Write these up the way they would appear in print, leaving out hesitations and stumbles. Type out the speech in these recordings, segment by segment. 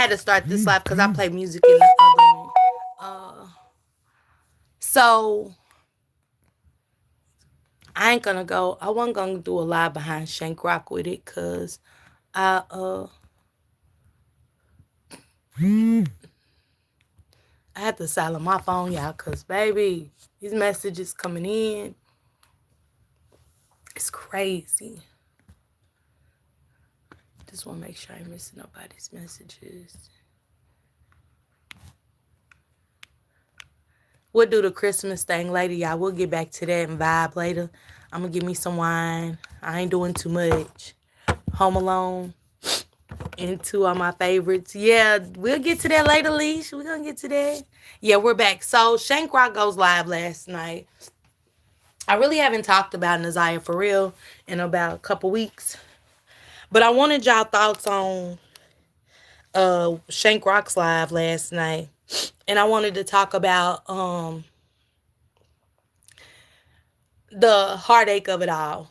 had to start this live because I play music in the other one. So I ain't gonna go. I wasn't gonna do a live behind Shank Rock with it because I I had to silence my phone, y'all, because baby, these messages coming in. It's crazy. Just want to make sure I ain't missing nobody's messages. We'll do the Christmas thing later, y'all. We'll get back to that and vibe later. I'm going to give me some wine. I ain't doing too much. Home Alone and two of my favorites. Yeah, we'll get to that later, Leash. We're going to get to that. Yeah, we're back. So, Shank Rock goes live last night. I really haven't talked about Nazaya for real in about a couple weeks. But I wanted y'all thoughts on Shank Rock's live last night. And I wanted to talk about the heartache of it all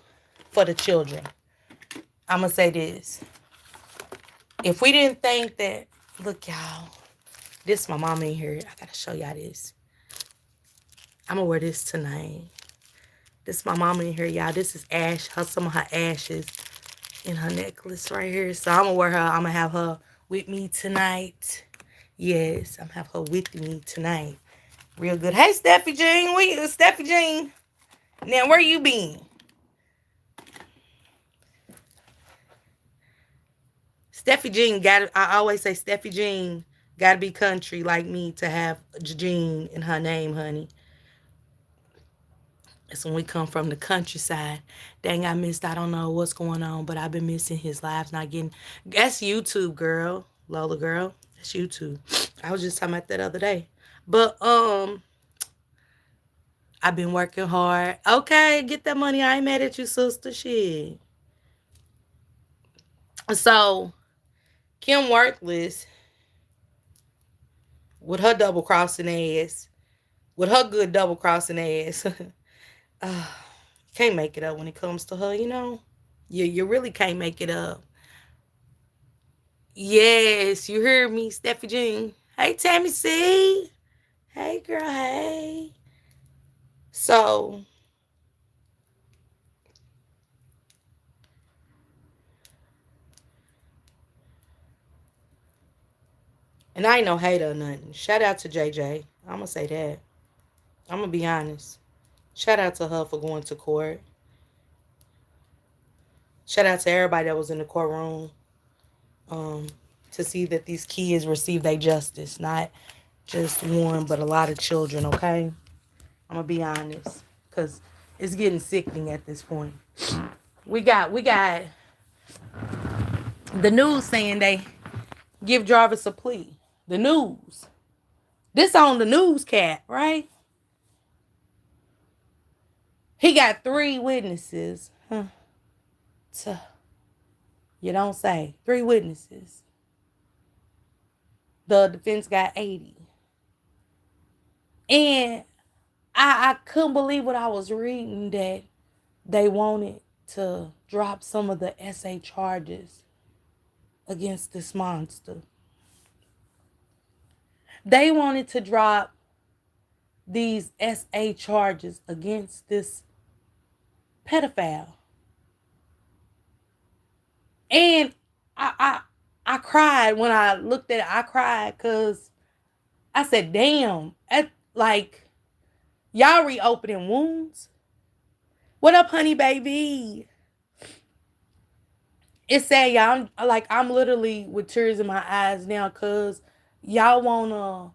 for the children. I'm going to say this. If we didn't think that, look, y'all, this my mama in here. I got to show y'all this. I'm going to wear this tonight. This my mama in here, y'all. This is some of her ashes in her necklace right here. So I'm going to wear her. I'm going to have her with me tonight. Yes, I'm going to have her with me tonight. Real good. Hey, Steffi Jean. Steffi Jean. Now, where you been? Steffi Jean I always say Steffi Jean gotta be country like me to have Jean in her name, honey. It's when we come from the countryside. Dang, I don't know what's going on, but I've been missing his lives, not getting. That's YouTube, girl. Lola, girl. That's YouTube. I was just talking about that other day. But, I've been working hard. Okay, get that money. I ain't mad at you, sister. Shit. So, Kim Worthless, with her double crossing ass, with her good double crossing ass, can't make it up when it comes to her, you know? You really can't make it up. Yes, you heard me, Steffi Jean. Hey, Tammy C. Hey, girl, hey. So, and I ain't no hater or nothing. Shout out to JJ. I'm going to say that. I'm going to be honest. Shout out to her for going to court. Shout out to everybody that was in the courtroom to see that these kids receive their justice. Not just one, but a lot of children, okay? I'm going to be honest. Because it's getting sickening at this point. We got the news saying they give Jarvis a plea. The news. This on the news cat, right? He got 3 witnesses. You don't say. 3 witnesses. The defense got 80. And I couldn't believe what I was reading, that they wanted to drop some of the SA charges against this monster. They wanted to drop these SA charges against this pedophile. And I cried when I looked at it. I cried because I said, damn, like, y'all reopening wounds? What up, honey baby? It's sad, y'all. I'm literally with tears in my eyes now because y'all want to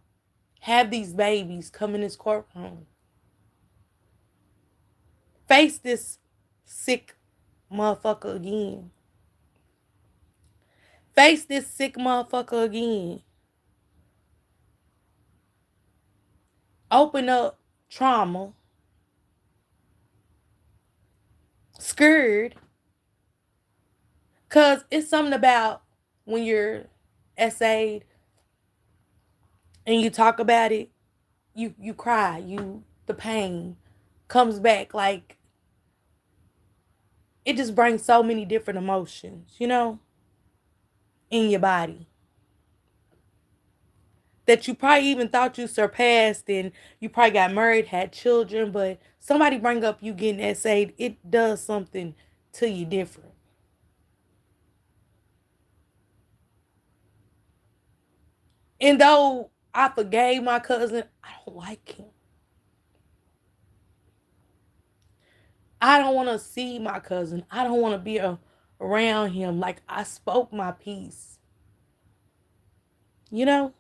have these babies come in this courtroom. Face this sick motherfucker again. Face this sick motherfucker again. Open up trauma. Scared. Because it's something about when you're essayed and you talk about it, you cry. The pain comes back. Like, it just brings so many different emotions, you know, in your body. that you probably even thought you surpassed, and you probably got married, had children, but somebody bring up you getting essayed, it does something to you different. And though I forgave my cousin, I don't like him. I don't want to see my cousin. I don't want to be around him. Like, I spoke my piece. You know?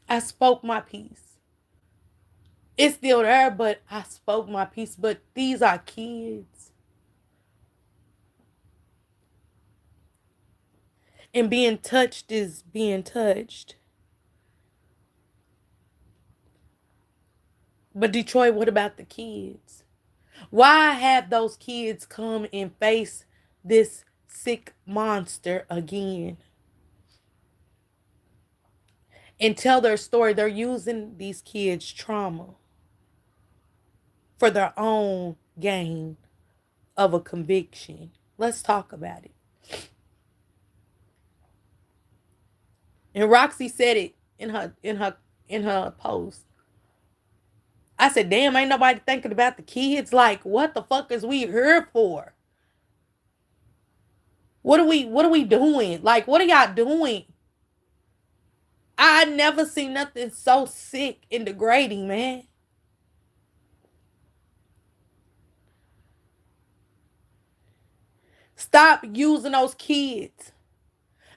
I spoke my piece. It's still there, but I spoke my piece. But these are kids. And being touched is being touched. But Detroit, what about the kids? Why have those kids come and face this sick monster again and tell their story? They're using these kids' trauma for their own gain of a conviction. Let's talk about it. And Roxy said it in her post. I said, damn, ain't nobody thinking about the kids. Like, what the fuck is we here for? What are we doing? Like, what are y'all doing? I never seen nothing so sick and degrading, man. Stop using those kids.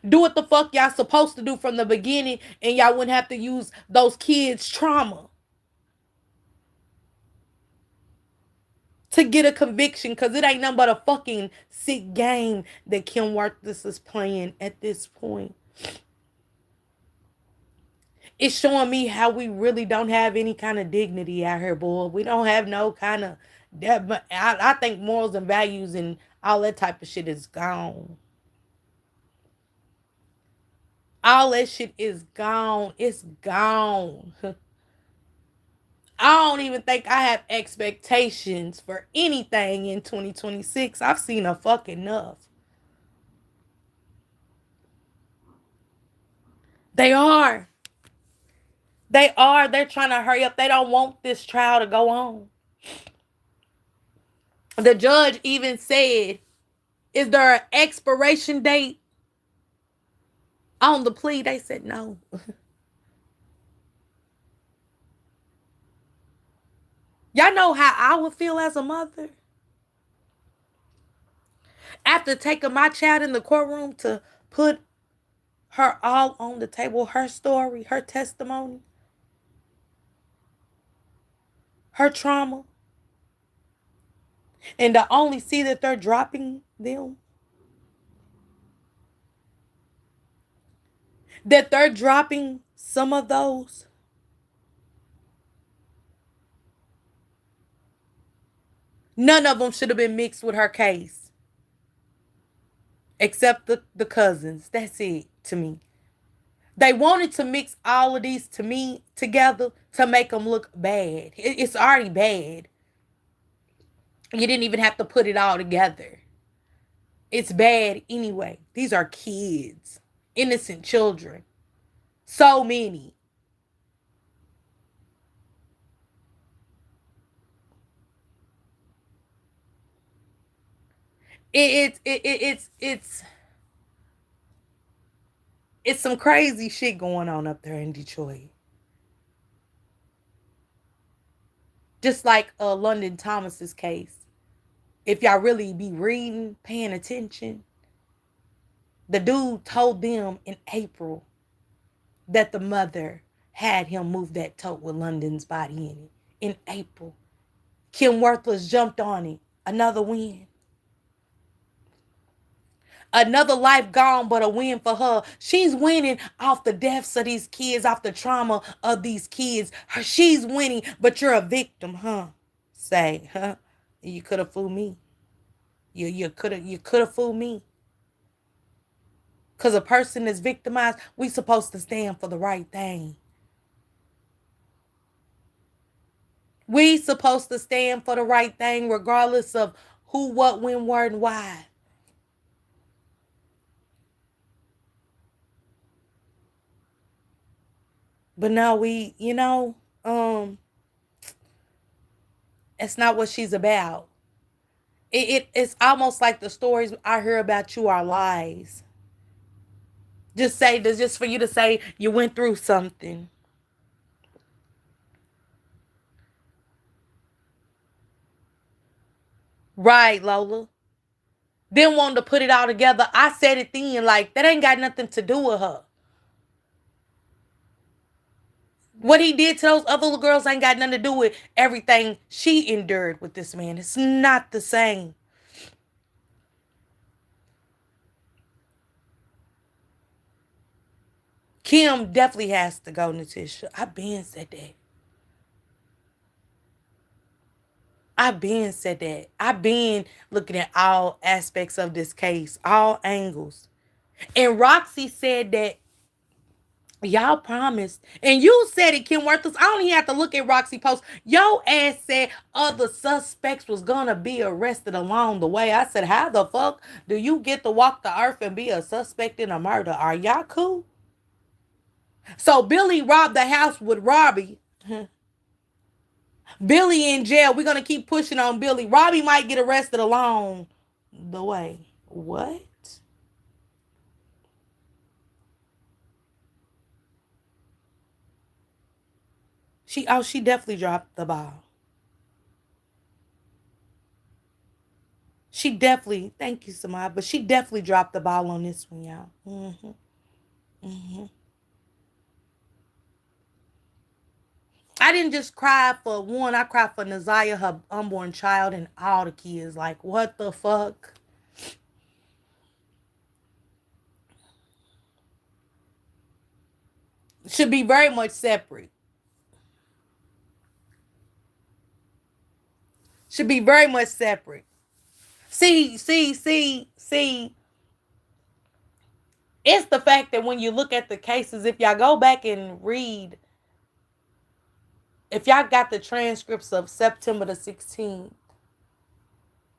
Do what the fuck y'all supposed to do from the beginning, and y'all wouldn't have to use those kids' trauma to get a conviction, because it ain't nothing but a fucking sick game that Kim Worthless is playing at this point. It's showing me how we really don't have any kind of dignity out here, boy. We don't have no kind of that. But I think morals and values and all that type of shit is gone. All that shit is gone. It's gone. I don't even think I have expectations for anything in 2026. I've seen a fucking enough. They are. They are. They're trying to hurry up. They don't want this trial to go on. The judge even said, is there an expiration date on the plea? They said no. Y'all know how I would feel as a mother after taking my child in the courtroom to put her all on the table, her story, her testimony, her trauma, and to only see that they're dropping them, that they're dropping some of those. None of them should have been mixed with her case, except the cousins. That's it to me. They wanted to mix all of these to me together to make them look bad. It's already bad. You didn't even have to put it all together. It's bad anyway. These are kids, innocent children. So many. It's some crazy shit going on up there in Detroit. Just like London Thomas's case. If y'all really be reading, paying attention, the dude told them in April that the mother had him move that tote with London's body in it. In April. Kim Worthless jumped on it. Another win. Another life gone, but a win for her. She's winning off the deaths of these kids, off the trauma of these kids. She's winning, but you're a victim, huh? Say, huh? You could have fooled me. You could have fooled me. Because a person is victimized, we supposed to stand for the right thing. We supposed to stand for the right thing regardless of who, what, when, where, and why. But no, it's not what she's about. It's almost like the stories I hear about you are lies. Just for you to say you went through something. Right, Lola. Then wanting to put it all together. I said it then, like, that ain't got nothing to do with her. What he did to those other little girls ain't got nothing to do with everything she endured with this man. It's not the same. Kim definitely has to go, Natisha. I been said that. I been said that. I been looking at all aspects of this case, all angles. And Roxy said that y'all promised. And you said it, Kim Worthless. I don't even have to look at Roxy post. Your ass said other suspects was gonna be arrested along the way. I said, how the fuck do you get to walk the earth and be a suspect in a murder? Are y'all cool? So Billy robbed the house with Robbie. Billy in jail. We're gonna keep pushing on Billy. Robbie might get arrested along the way. What? She definitely dropped the ball. She definitely, thank you, Samad, but she definitely dropped the ball on this one, y'all. I didn't just cry for one, I cried for Naziah, her unborn child, and all the kids. Like, what the fuck? Should be very much separate. Should be very much separate. See. It's the fact that when you look at the cases, if y'all go back and read, if y'all got the transcripts of September the 16th,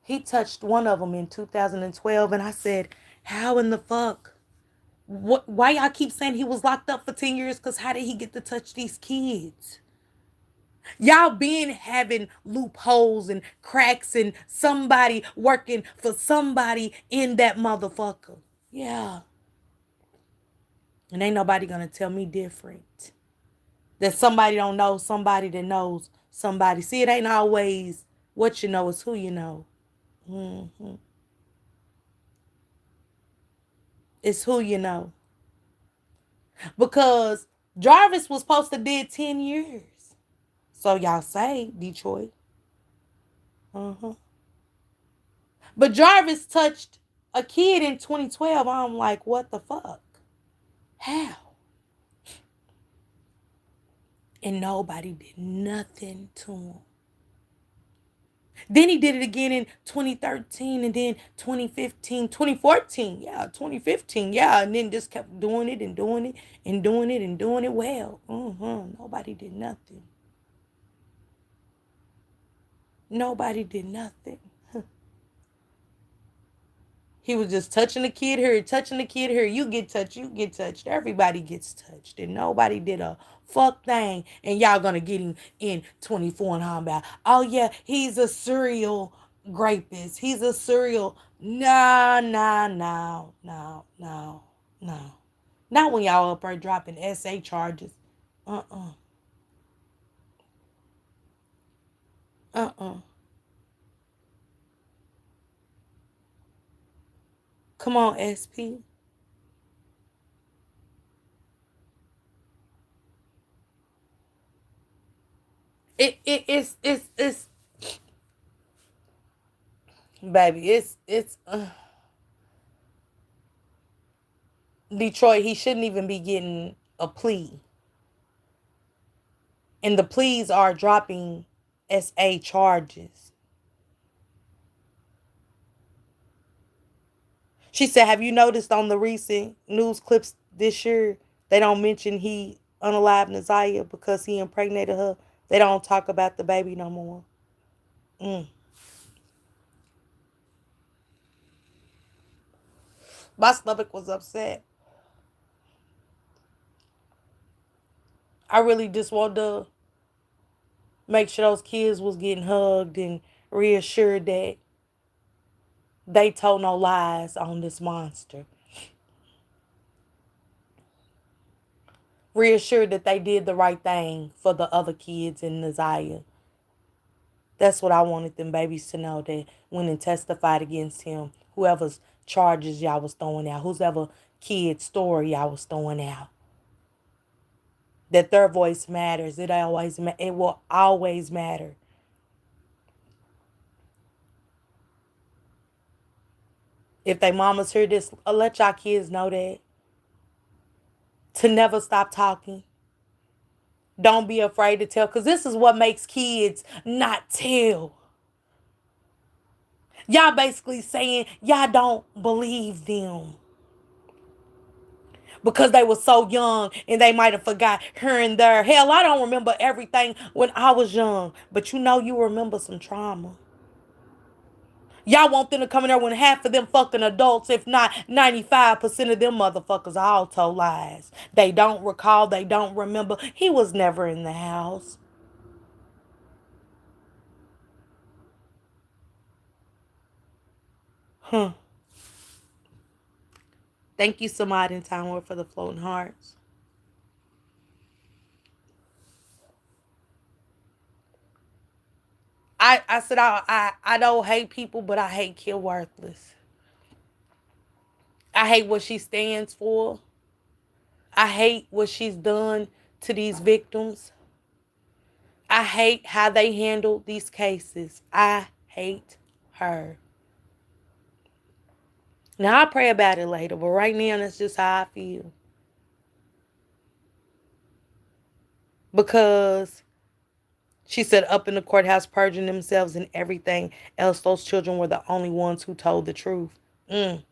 he touched one of them in 2012, and I said, how in the fuck? Why y'all keep saying he was locked up for 10 years? Because how did he get to touch these kids? Y'all been having loopholes and cracks and somebody working for somebody in that motherfucker. Yeah. And ain't nobody gonna tell me different. That somebody don't know somebody that knows somebody. See, it ain't always what you know, it's who you know. hmm It's who you know. Because Jarvis was supposed to did 10 years. So y'all say, Detroit. Uh-huh. But Jarvis touched a kid in 2012. I'm like, what the fuck? How? And nobody did nothing to him. Then he did it again in 2013 and then 2015, 2014. Yeah, 2015. Yeah, and then just kept doing it and doing it and doing it and doing it well. Nobody did nothing. Nobody did nothing. He was just touching the kid here, touching the kid here. You get touched, you get touched. Everybody gets touched. And nobody did a fuck thing. And y'all gonna get him in 24 and how about, oh yeah, he's a serial rapist. He's a serial. No. Not when y'all up there dropping SA charges. Uh-uh. Uh-uh. Come on, SP. It's baby, it's Detroit, he shouldn't even be getting a plea. And the pleas are dropping SA charges. She said, have you noticed on the recent news clips this year, they don't mention he unalived Naziah because he impregnated her. They don't talk about the baby no more. Mm. My stomach was upset. I really just wanted to make sure those kids was getting hugged and reassured that they told no lies on this monster. Reassured that they did the right thing for the other kids in Naziah. That's what I wanted them babies to know, that went and testified against him, whoever's charges y'all was throwing out, whoever kid's story y'all was throwing out, that their voice matters. It will always matter. If they mamas hear this, let y'all kids know that. To never stop talking. Don't be afraid to tell, because this is what makes kids not tell. Y'all basically saying y'all don't believe them because they were so young and they might have forgot here and there. Hell, I don't remember everything when I was young, but you remember some trauma. Y'all want them to come in there when half of them fucking adults, if not 95% of them motherfuckers, all told lies. They don't recall, they don't remember. He was never in the house. Huh. Thank you, Samad and Time for the floating hearts. I said I don't hate people, but I hate Kill Worthless. I hate what she stands for. I hate what she's done to these victims. I hate how they handle these cases. I hate her. Now, I'll pray about it later, but right now, that's just how I feel. Because she said up in the courthouse purging themselves and everything else, those children were the only ones who told the truth. They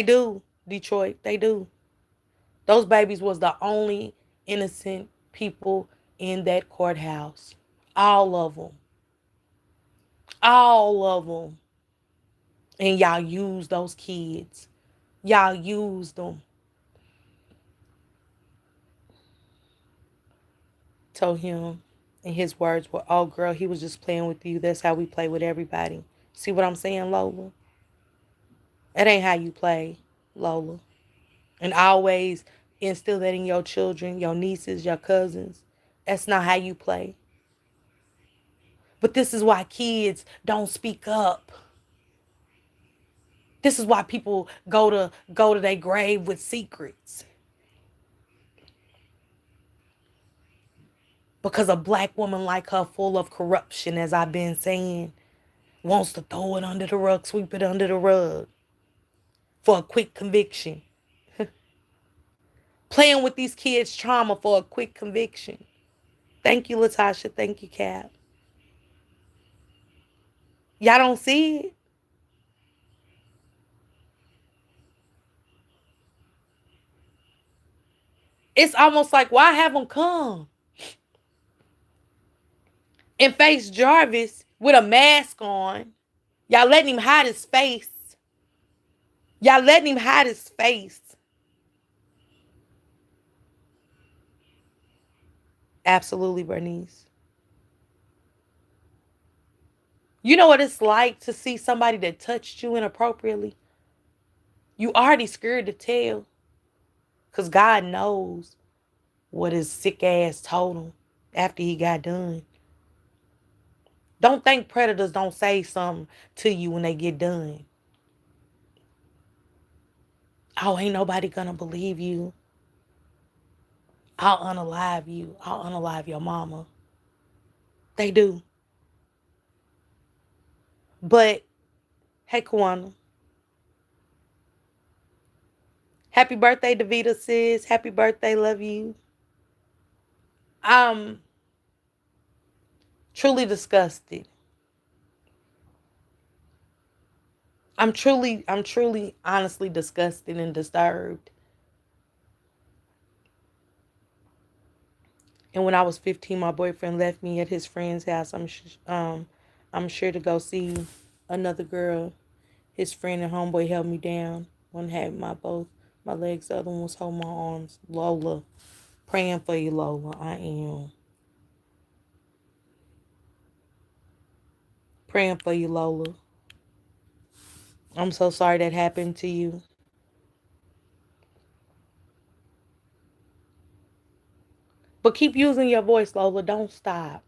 do, Detroit. They do. Those babies was the only innocent people in that courthouse. All of them. All of them. And y'all use those kids. Y'all use them. Told him, and his words were, "Oh, girl, he was just playing with you. That's how we play with everybody." See what I'm saying, Lola? That ain't how you play, Lola. And always instill that in your children, your nieces, your cousins. That's not how you play. But this is why kids don't speak up. This is why people go to their grave with secrets. Because a black woman like her, full of corruption, as I've been saying, wants to throw it under the rug, sweep it under the rug for a quick conviction. Playing with these kids' trauma for a quick conviction. Thank you, Latasha. Thank you, Cap. Y'all don't see it? It's almost like, why have them come and face Jarvis with a mask on? Y'all letting him hide his face. Y'all letting him hide his face. Absolutely, Bernice. You know what it's like to see somebody that touched you inappropriately? You already scared to tell. Because God knows what his sick ass told him after he got done. Don't think predators don't say something to you when they get done. Oh, ain't nobody gonna believe you. I'll unalive you. I'll unalive your mama. They do. But, hey, Kawana. Happy birthday, Davita, sis. Happy birthday, love you. I'm truly disgusted. I'm truly, honestly disgusted and disturbed. And when I was 15, my boyfriend left me at his friend's house. I'm sure to go see another girl. His friend and homeboy held me down. One had my both My legs, the other one was holding my arms. Lola. Praying for you, Lola. I am. Praying for you, Lola. I'm so sorry that happened to you. But keep using your voice, Lola. Don't stop.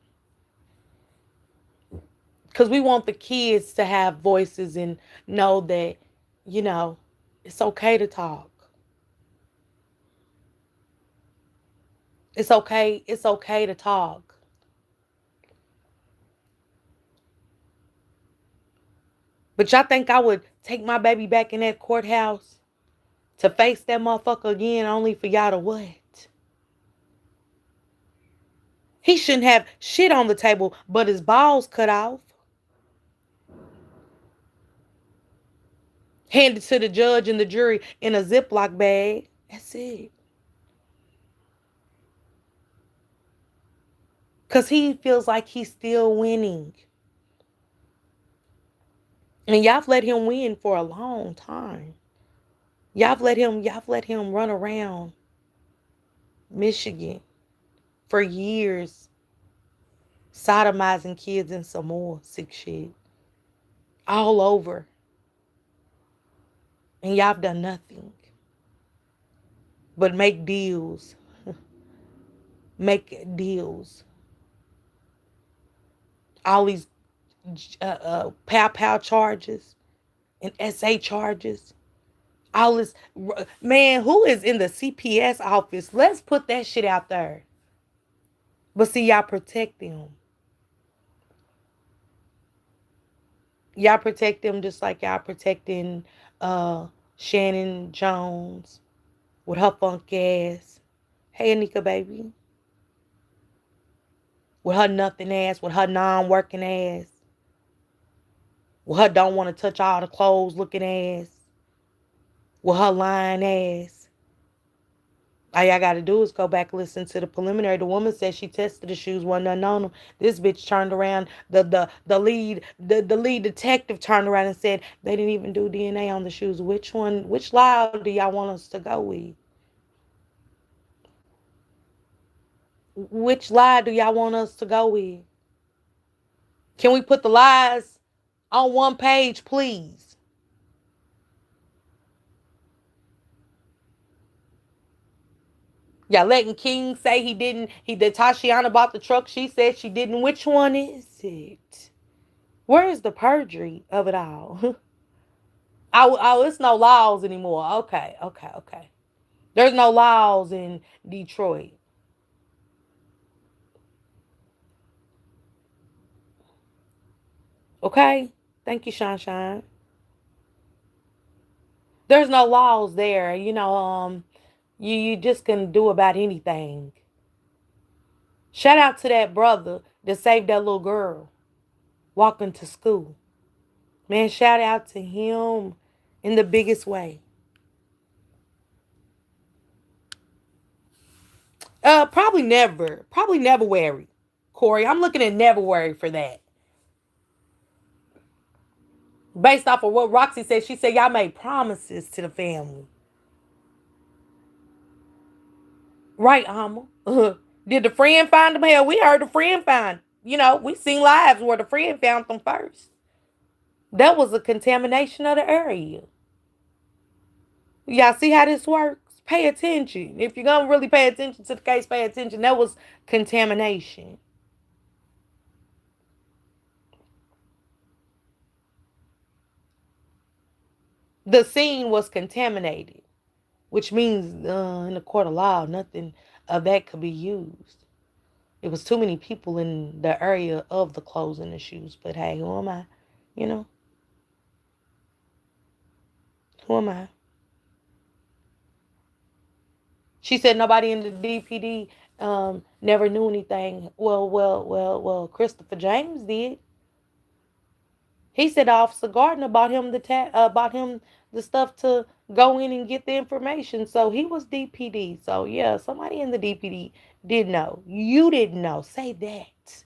Because we want the kids to have voices and know that, you know, it's okay to talk. It's okay. It's okay to talk. But y'all think I would take my baby back in that courthouse to face that motherfucker again only for y'all to what? He shouldn't have shit on the table but his balls cut off. Handed to the judge and the jury in a Ziploc bag. That's it. Because he feels like he's still winning. And y'all have let him win for a long time. Y'all have let him run around Michigan for years, sodomizing kids and some more sick shit. All over. And y'all have done nothing but make deals. Make deals. All these pow charges and SA charges. All this, man, who is in the CPS office? Let's put that shit out there. But see, y'all protect them. Y'all protect them just like y'all protecting Shannon Jones with her funk ass. Hey, Anika, baby. With her nothing ass, with her non-working ass. With her don't want to touch all the clothes looking ass. With her lying ass. All y'all got to do is go back and listen to the preliminary. The woman said she tested the shoes, wasn't nothing on them. This bitch turned around. The lead detective turned around and said they didn't even do DNA on the shoes. Which lie do y'all want us to go with? Which lie do y'all want us to go with? Can we put the lies on one page, please? Y'all letting King say he didn't. That Tashiana bought the truck. She said she didn't. Which one is it? Where is the perjury of it all? Oh, it's no laws anymore. Okay. There's no laws in Detroit. Okay? Thank you, Shine. There's no laws there. You just can do about anything. Shout out to that brother that saved that little girl walking to school. Man, shout out to him in the biggest way. Probably never. Probably never worry. Corey, I'm looking at never worry for that. Based off of what Roxy said, she said y'all made promises to the family. Right, Alma? Did the friend find them? Hell, we heard the friend find. We seen lives where the friend found them first. That was a contamination of the area. Y'all see how this works? Pay attention. If you're going to really pay attention to the case, pay attention. That was contamination. The scene was contaminated, which means in the court of law, nothing of that could be used. It was too many people in the area of the clothes and the shoes. But hey, who am I? You know? Who am I? She said nobody in the DPD never knew anything. Well, Christopher James did. He said Officer Gardner bought him the stuff to go in and get the information. So he was DPD. So yeah, somebody in the DPD did know. You didn't know. Say that.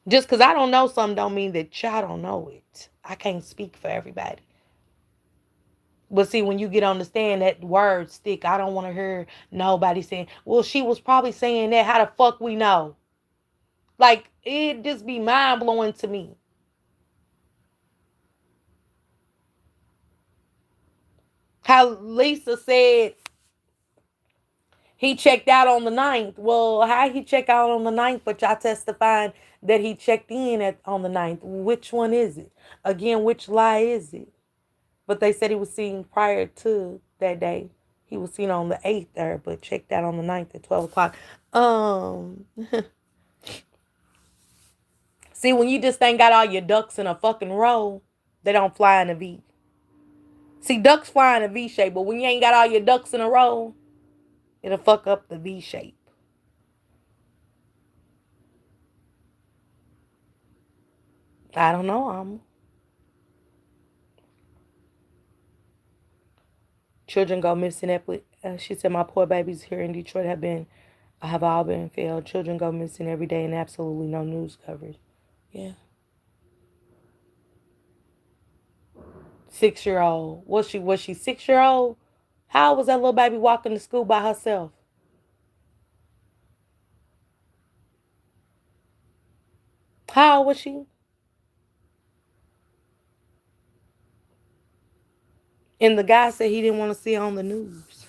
Just because I don't know something don't mean that y'all don't know it. I can't speak for everybody. But see, when you get on the stand, that word stick. I don't want to hear nobody saying, well, she was probably saying that. How the fuck we know? Like, it just be mind blowing to me. How Lisa said he checked out on the 9th. Well, how he check out on the 9th, but y'all testifying that he checked in on the 9th. Which one is it? Again, which lie is it? But they said he was seen prior to that day. He was seen on the 8th there, but checked out on the 9th at 12 o'clock. See, when you just ain't got all your ducks in a fucking row, they don't fly in a V. See, ducks fly in a V shape, but when you ain't got all your ducks in a row, it'll fuck up the V shape. I don't know. Children go missing. She said, my poor babies here in Detroit have all been failed. Children go missing every day and absolutely no news coverage. Yeah. 6-year-old. Was she 6-year-old? How was that little baby walking to school by herself? How old was she? And the guy said he didn't want to see her on the news.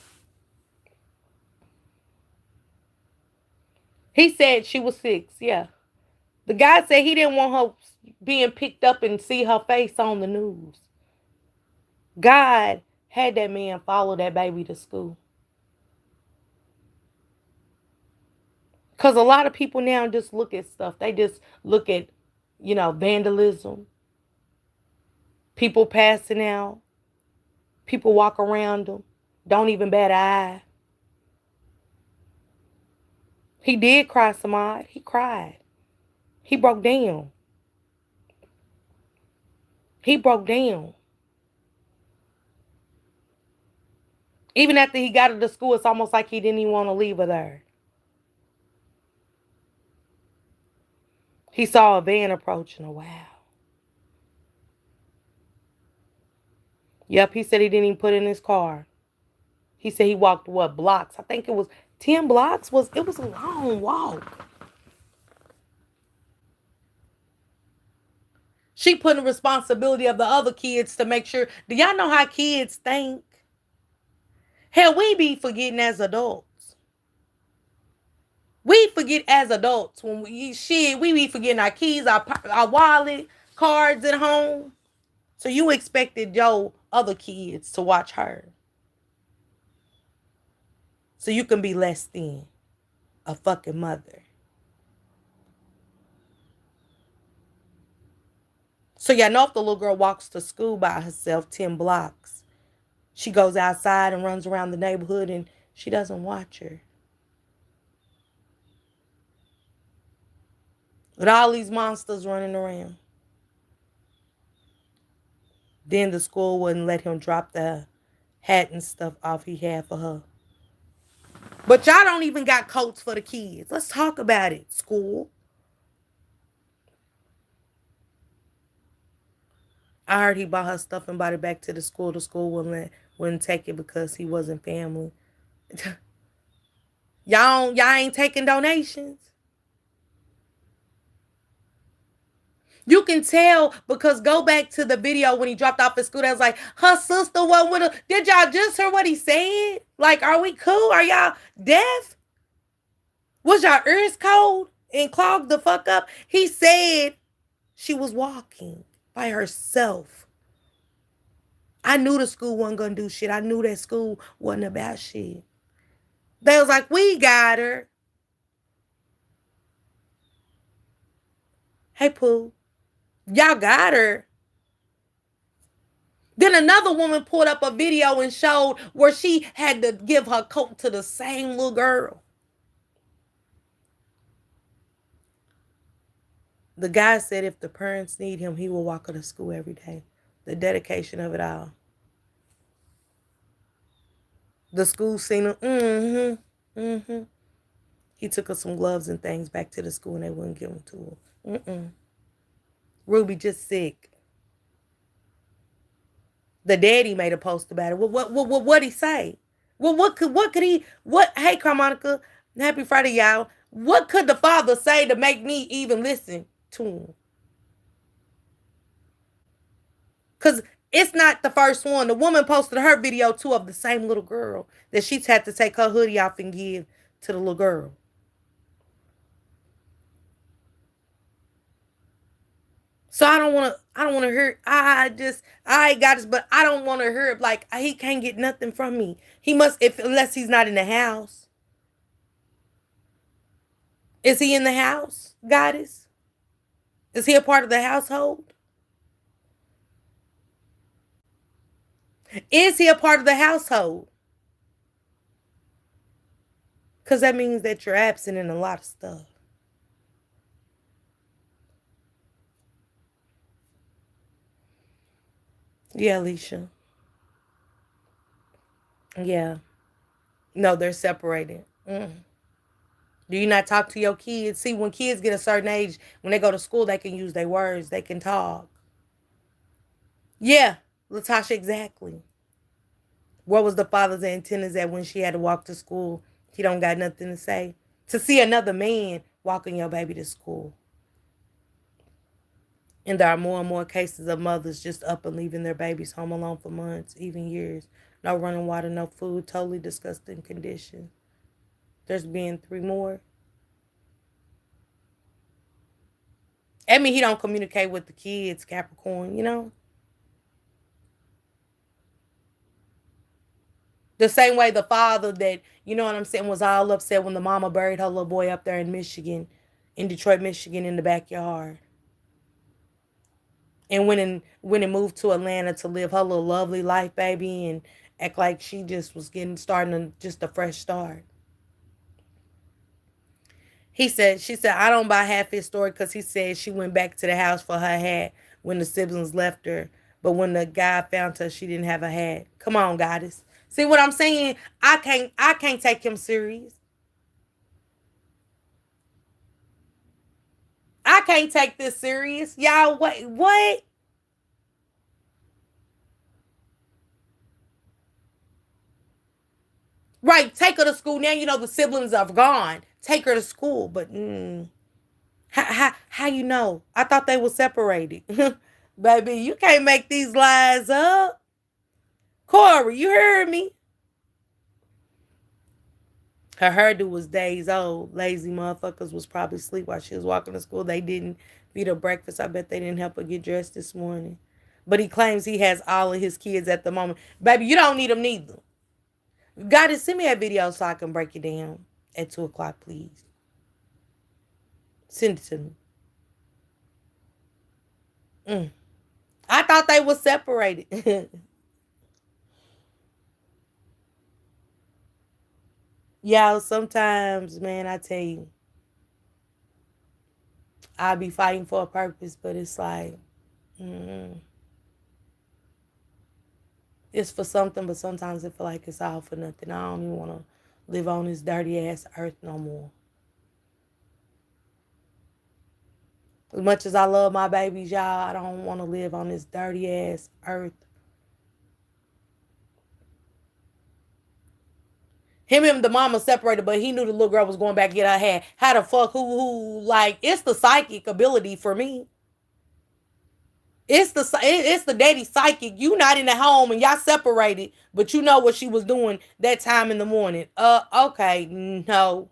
He said she was 6, yeah. The guy said he didn't want her being picked up and see her face on the news. God had that man follow that baby to school. Because a lot of people now just look at stuff. They just look at, vandalism, people passing out, people walk around them, don't even bat an eye. He did cry, Samad. He cried. He broke down. He broke down. Even after he got her to school, it's almost like he didn't even want to leave her there. He saw a van approaching her. Wow. Yep, he said he didn't even put it in his car. He said he walked, blocks? I think it was 10 blocks. It was a long walk. She put the responsibility of the other kids to make sure. Do y'all know how kids think? Hell, we be forgetting as adults. We forget as adults when we be forgetting our keys, our wallet, cards at home. So you expected your other kids to watch her. So you can be less than a fucking mother. So y'all know if the little girl walks to school by herself 10 blocks, she goes outside and runs around the neighborhood and she doesn't watch her. With all these monsters running around. Then the school wouldn't let him drop the hat and stuff off he had for her. But y'all don't even got coats for the kids. Let's talk about it, school. I heard he bought her stuff and brought it back to the school. The school wouldn't take it because he wasn't family. y'all ain't taking donations. You can tell because go back to the video when he dropped off at school. That was like, her sister wasn't with her. Did y'all just hear what he said? Like, are we cool? Are y'all deaf? Was y'all ears cold and clogged the fuck up? He said she was walking by herself. I knew the school wasn't going to do shit. I knew that school wasn't about shit. They was like, we got her. Hey, Pooh. Y'all got her. Then another woman pulled up a video and showed where she had to give her coat to the same little girl. The guy said if the parents need him, he will walk her to school every day. The dedication of it all. The school seen him. He took her some gloves and things back to the school and they wouldn't give them to her. Ruby just sick. The daddy made a post about it. What'd he say? Well, hey, Carmonica, happy Friday, y'all. What could the father say to make me even listen to him? Because it's not the first one. The woman posted her video too of the same little girl that she's had to take her hoodie off and give to the little girl. So I don't want to hear. I got this, but I don't want to hear it. Like, he can't get nothing from me. He must, if unless he's not in the house. Is he in the house, Goddess? Is he a part of the household? Is he a part of the household? Because that means that you're absent in a lot of stuff. Yeah, Alicia. Yeah. No, they're separated. Do you not talk to your kids? See, when kids get a certain age, when they go to school, they can use their words. They can talk. Yeah, Latasha, exactly. What was the father's antennas at when she had to walk to school? He don't got nothing to say. To see another man walking your baby to school. And there are more and more cases of mothers just up and leaving their babies home alone for months, even years. No running water, no food, totally disgusting condition. There's been 3 more. I mean, he don't communicate with the kids, Capricorn, you know? The same way the father that, you know what I'm saying, was all upset when the mama buried her little boy up there in Michigan, in Detroit, Michigan, in the backyard. And when and moved to Atlanta to live her little lovely life, baby, and act like she just was starting just a fresh start. She said, I don't buy half his story because he said she went back to the house for her hat when the siblings left her. But when the guy found her, she didn't have a hat. Come on, Goddess. See what I'm saying? I can't take him serious. I can't take this serious. Y'all, what? Right, take her to school. Now you know the siblings are gone. Take her to school. But how you know? I thought they were separated. Baby, you can't make these lies up. Corey, you heard me. Her hairdo was days old. Lazy motherfuckers was probably asleep while she was walking to school. They didn't feed her breakfast. I bet they didn't help her get dressed this morning. But he claims he has all of his kids at the moment. Baby, you don't need them neither. Gotta send me that video so I can break it down at 2 o'clock, please. Send it to me. I thought they were separated. Y'all, sometimes, man, I tell you, I'll be fighting for a purpose, but it's like, it's for something, but sometimes I feel like it's all for nothing. I don't even want to live on this dirty ass earth no more. As much as I love my babies, y'all, I don't want to live on this dirty ass earth. Him and the mama separated, but he knew the little girl was going back to get her hat. How the fuck, like, it's the psychic ability for me. It's the daddy psychic. You not in the home and y'all separated, but you know what she was doing that time in the morning. Okay, no.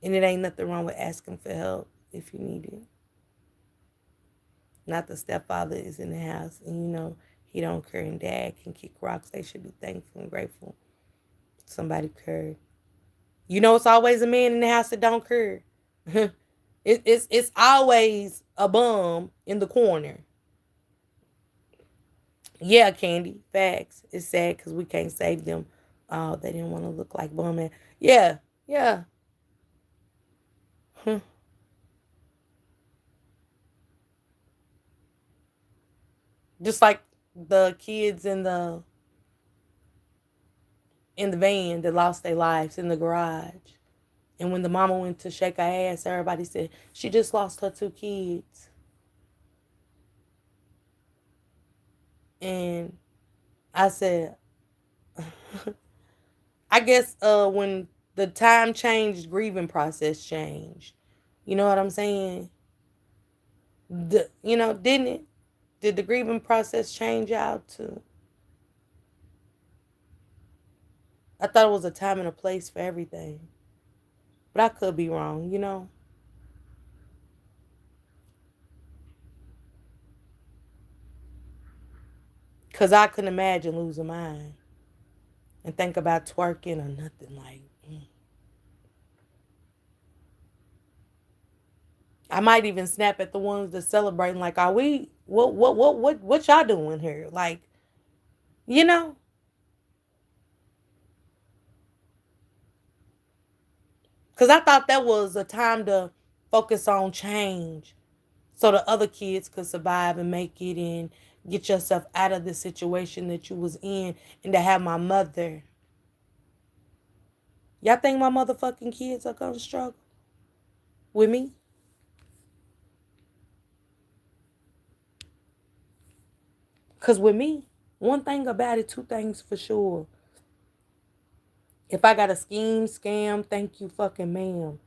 And it ain't nothing wrong with asking for help if you need it. Not the stepfather is in the house and you know he don't care and dad can kick rocks. They should be thankful and grateful. Somebody cared. You know it's always a man in the house that don't care. It's always a bum in the corner. Yeah, Candy. Facts. It's sad because we can't save them. Oh, they didn't want to look like bum man. Yeah, yeah. Just like the kids in the van that lost their lives in the garage. And when the mama went to shake her ass, everybody said she just lost her 2 kids. And I said, I guess when the time changed, grieving process changed. You know what I'm saying? Didn't it? Did the grieving process change out to? I thought it was a time and a place for everything, but I could be wrong. Cause I couldn't imagine losing mine and think about twerking or nothing like. I might even snap at the ones that celebrating. Like, are we? What y'all doing here? Like, you know? Because I thought that was a time to focus on change so the other kids could survive and make it and get yourself out of the situation that you was in, and to have my mother. Y'all think my motherfucking kids are going to struggle with me? Because with me, one thing about it, two things for sure. If I got a scheme, scam, thank you fucking ma'am.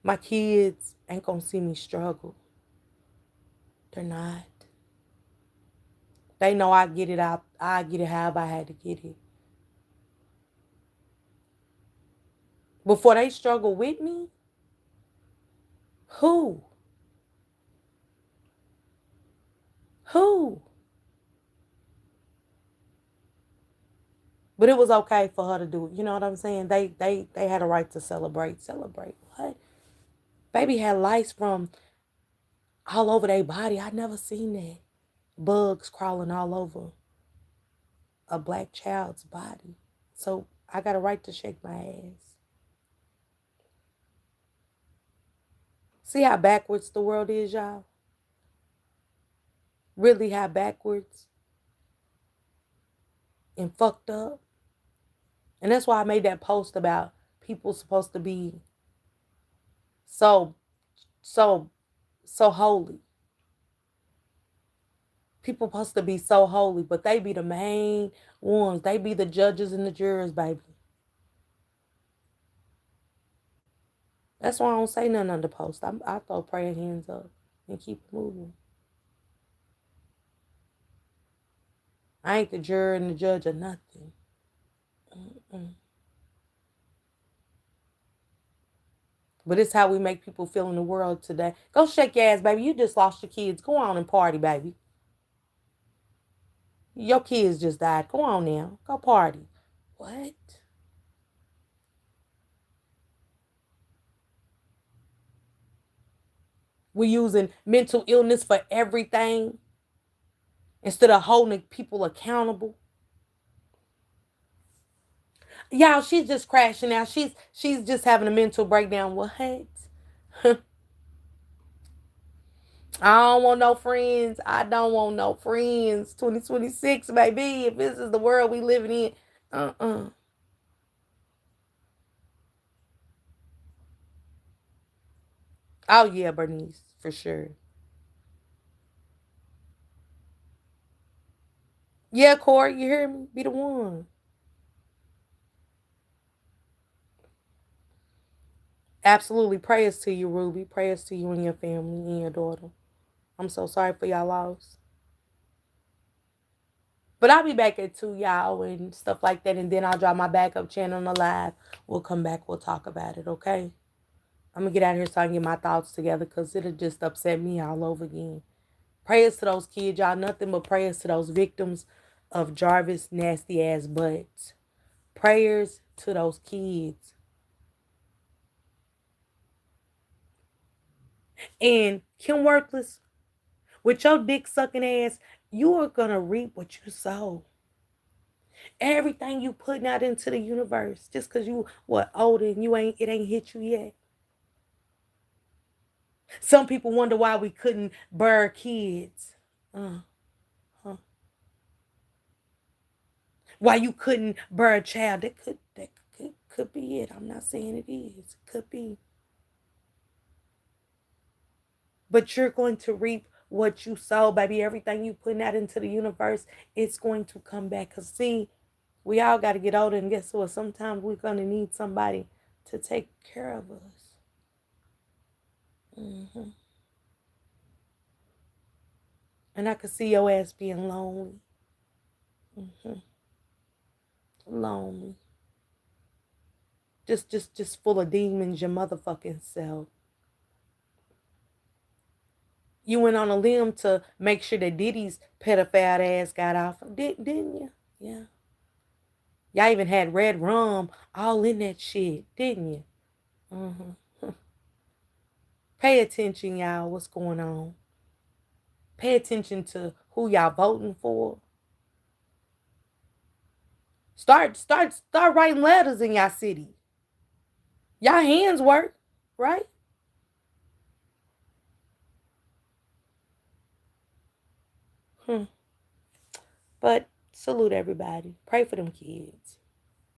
My kids ain't going to see me struggle. They're not. They know I get it out. I get it however I had to get it. Before they struggle with me, who? Who? But it was okay for her to do it. You know what I'm saying? They had a right to celebrate. Celebrate. What? Baby had lice from all over their body. I never seen that. Bugs crawling all over a black child's body. So I got a right to shake my ass. See how backwards the world is, y'all? Really how backwards and fucked up. And that's why I made that post about people supposed to be so, so, so holy. People supposed to be so holy, but they be the main ones. They be the judges and the jurors, baby. That's why I don't say nothing on the post. I throw prayer hands up and keep it moving. I ain't the juror and the judge or nothing. Mm-mm. But it's how we make people feel in the world today. Go shake your ass, baby. You just lost your kids. Go on and party, baby. Your kids just died. Go on now. Go party. What? We're using mental illness for everything instead of holding people accountable. Y'all, she's just crashing out. She's just having a mental breakdown. What? I don't want no friends. I don't want no friends. 2026, baby. If this is the world we living in, uh-uh. Oh yeah, Bernice, for sure. Yeah, Corey, you hear me? Be the one. Absolutely. Prayers to you, Ruby. Prayers to you and your family and your daughter. I'm so sorry for y'all loss. But I'll be back at 2, y'all, and stuff like that. And then I'll drop my backup channel on the live. We'll come back. We'll talk about it, okay? I'm going to get out of here so I can get my thoughts together because it'll just upset me all over again. Prayers to those kids, y'all. Nothing but prayers to those victims of Jarvis' nasty ass butts. Prayers to those kids. And Kim Worthless, with your dick sucking ass, you are going to reap what you sow. Everything you putting out into the universe, just because you older and it ain't hit you yet. Some people wonder why we couldn't bear kids. Huh. Why you couldn't bear a child. That could be it. I'm not saying it is. It could be. But you're going to reap what you sow, baby. Everything you putting out into the universe, it's going to come back. Because, see, we all got to get older, and guess what? Sometimes we're going to need somebody to take care of us. And I could see your ass being lonely. Lonely. Just full of demons, your motherfucking self. You went on a limb to make sure that Diddy's pedophile ass got off. Didn't you? Yeah. Y'all even had red rum all in that shit, didn't you? Pay attention, y'all. What's going on? Pay attention to who y'all voting for. Start writing letters in y'all city. Y'all hands work, right? But salute everybody. Pray for them kids.